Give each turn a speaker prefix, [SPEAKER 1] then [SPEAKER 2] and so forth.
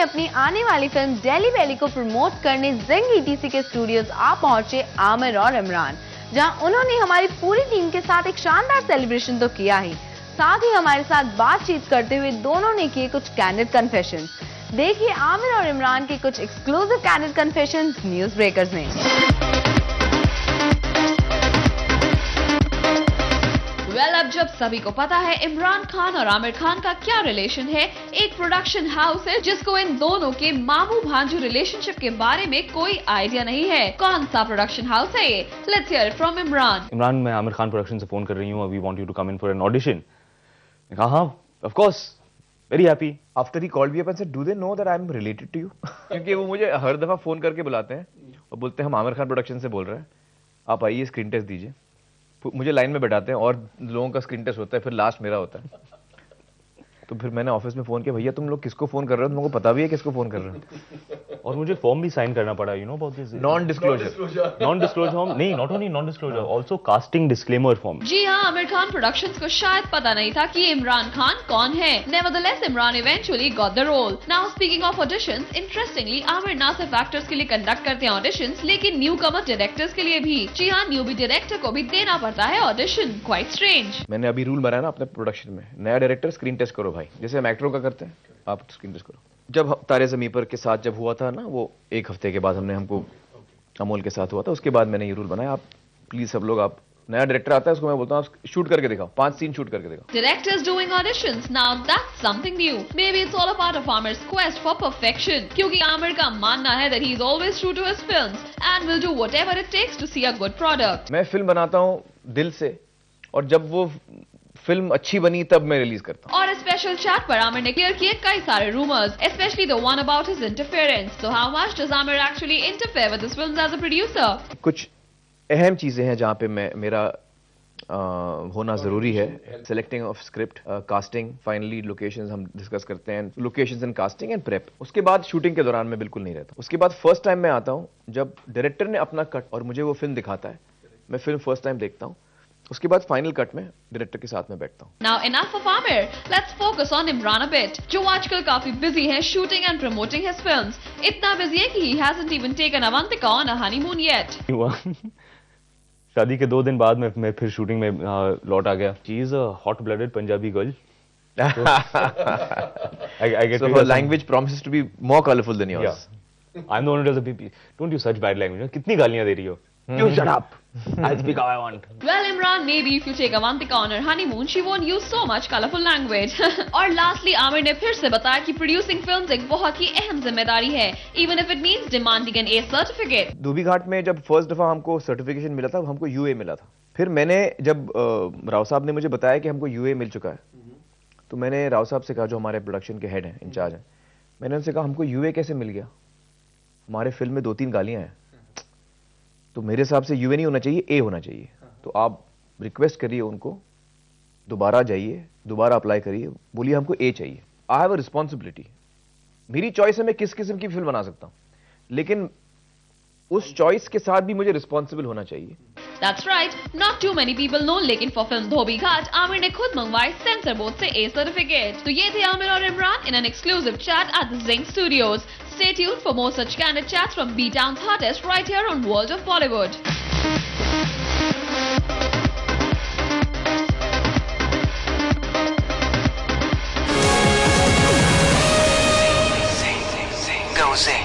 [SPEAKER 1] अपनी आने वाली फिल्म दिल्ली वैली को प्रमोट करने जिंग ईटीसी के स्टूडियोज आ पहुंचे आमिर और इमरान, जहां उन्होंने हमारी पूरी टीम के साथ एक शानदार सेलिब्रेशन तो किया ही, साथ ही हमारे साथ बातचीत करते हुए दोनों ने किए कुछ कैंडिड कन्फेशंस। देखिए आमिर और इमरान के कुछ exclusive candid confessions news breakers में। अब जब सभी को पता है इमरान खान और आमिर खान का क्या रिलेशन है, एक प्रोडक्शन हाउस है जिसको इन दोनों के मामू भांजू रिलेशनशिप के बारे में कोई आइडिया नहीं है। कौन सा प्रोडक्शन हाउस है ये? Let's hear from Imran.
[SPEAKER 2] Imran, मैं आमिर खान प्रोडक्शन से फोन कर रही हूँ, we want you to come in for an audition. कहा हाँ, of course, very happy.
[SPEAKER 3] After he called me up and said, do they know that I am related to you? क्योंकि वो मुझे हर दफा फोन करके बुलाते हैं और बोलते हैं हम आमिर खान प्रोडक्शन से बोल रहे हैं, आप आइए स्क्रीन टेस्ट दीजिए। मुझे लाइन में बैठाते हैं और लोगों का स्क्रीन टेस्ट होता है, फिर लास्ट मेरा होता है। तो फिर मैंने ऑफिस में फोन किया, भैया तुम लोग किसको फोन कर रहे हो, तुमको पता भी है किसको फोन कर रहे हो?
[SPEAKER 2] और मुझे फॉर्म भी साइन करना पड़ा, you know about this
[SPEAKER 3] non disclosure
[SPEAKER 2] form. नहीं, not only non disclosure, also casting disclaimer form.
[SPEAKER 1] जी हाँ, आमिर खान प्रोडक्शंस को शायद पता नहीं था कि इमरान खान कौन है। Nevertheless Imran eventually got the role. Now speaking of auditions, interestingly Aamir ना सिर्फ एक्टर्स के लिए कंडक्ट करते हैं ऑडिशंस, लेकिन न्यू कमर डायरेक्टर्स के लिए भी। जी हाँ, न्यूबी डायरेक्टर को भी देना पड़ता है ऑडिशन। Quite strange.
[SPEAKER 3] मैंने अभी रूल बनाया ना अपने प्रोडक्शन में, नया डायरेक्टर स्क्रीन टेस्ट करो भाई, जैसे हम एक्टरों का करते हैं, आप स्क्रीन टेस्ट करो। जब तारे ज़मीं पर के साथ जब हुआ था ना, वो एक हफ्ते के बाद हमको अमोल के साथ हुआ था, उसके बाद मैंने ये रूल बनाया, आप प्लीज सब लोग, आप नया डायरेक्टर आता है उसको मैं बोलता हूँ शूट करके दिखाओ, 5 सीन शूट करके दिखाओ।
[SPEAKER 1] Directors doing auditions, now that's something new. Maybe it's all a part of Amir's quest for perfection. क्योंकि आमिर का मानना है that he is always true to his films and will do whatever it takes to see a good product.
[SPEAKER 3] मैं film बनाता हूँ दिल से, और जब वो फिल्म अच्छी बनी तब मैं रिलीज करता हूँ।
[SPEAKER 1] और स्पेशल चैट पर आमिर ने क्लियर किए कई सारे rumours, specially the one about his interference. So how much does Aamir actually interfere with his films as a producer?
[SPEAKER 3] कुछ अहम चीजें हैं जहाँ पे मेरा होना जरूरी है। Selecting of script, casting, finally locations हम डिस्कस करते हैं, locations and casting and prep. उसके बाद शूटिंग के दौरान मैं बिल्कुल नहीं रहता। उसके बाद फर्स्ट टाइम मैं आता हूँ जब डायरेक्टर ने अपना कट और मुझे वो फिल्म दिखाता है, मैं फिल्म फर्स्ट टाइम देखता हूँ, उसके बाद फाइनल कट में डायरेक्टर के साथ में बैठता हूँ।
[SPEAKER 1] Now enough of Amir, let's focus on Imran a bit, जो आजकल काफी बिजी है shooting and promoting his films. इतना बिजी है कि he hasn't even taken Avantika on a honeymoon yet.
[SPEAKER 2] शादी के 2 दिन बाद मैं फिर शूटिंग में लौट आ गया। She is a hot-blooded Punjabi girl. I get
[SPEAKER 3] so her language promises to be more colorful than yours.
[SPEAKER 2] Yeah. I'm the one who does the PP. Don't use such bad language. कितनी गालियाँ दे रही हो? You shut up. I'll speak how I want.
[SPEAKER 1] Well, Imran, maybe if you take Avantika on her honeymoon, she won't use so much colorful language. और lastly, Aamir ने फिर से बताया कि producing films एक बहुत ही अहम जिम्मेदारी है, even if it means demanding an A certificate.
[SPEAKER 3] धोबी घाट में जब फर्स्ट दफा हमको सर्टिफिकेशन मिला था, हमको यूए मिला था। फिर मैंने जब राव साहब ने मुझे बताया कि हमको यूए मिल चुका है, तो मैंने राव साहब से कहा, जो हमारे प्रोडक्शन के हेड हैं, इंचार्ज हैं, मैंने उनसे कहा हमको यूए कैसे मिल गया? हमारे फिल्म में 2-3 गालियां हैं, तो मेरे हिसाब से यूए नहीं होना चाहिए, ए होना चाहिए। तो आप रिक्वेस्ट करिए उनको, दोबारा जाइए, दोबारा अप्लाई करिए, बोलिए हमको ए चाहिए। आई हैव अ रिस्पॉन्सिबिलिटी, मेरी चॉइस है मैं किस किस्म की फिल्म बना सकता हूं, लेकिन उस चॉइस के साथ भी मुझे रिस्पॉन्सिबल होना चाहिए।
[SPEAKER 1] That's right, not too many people know, लेकिन for film धोबी घाट आमिर ने खुद मंगवाई सेंसर बोर्ड से A सर्टिफिकेट। तो ये थे आमिर और Imran in an exclusive chat at the Zing Studios. Stay tuned for more such candid chats from B-Town's hottest right here on World of Bollywood.
[SPEAKER 4] Zing, zing, zing, go Zing.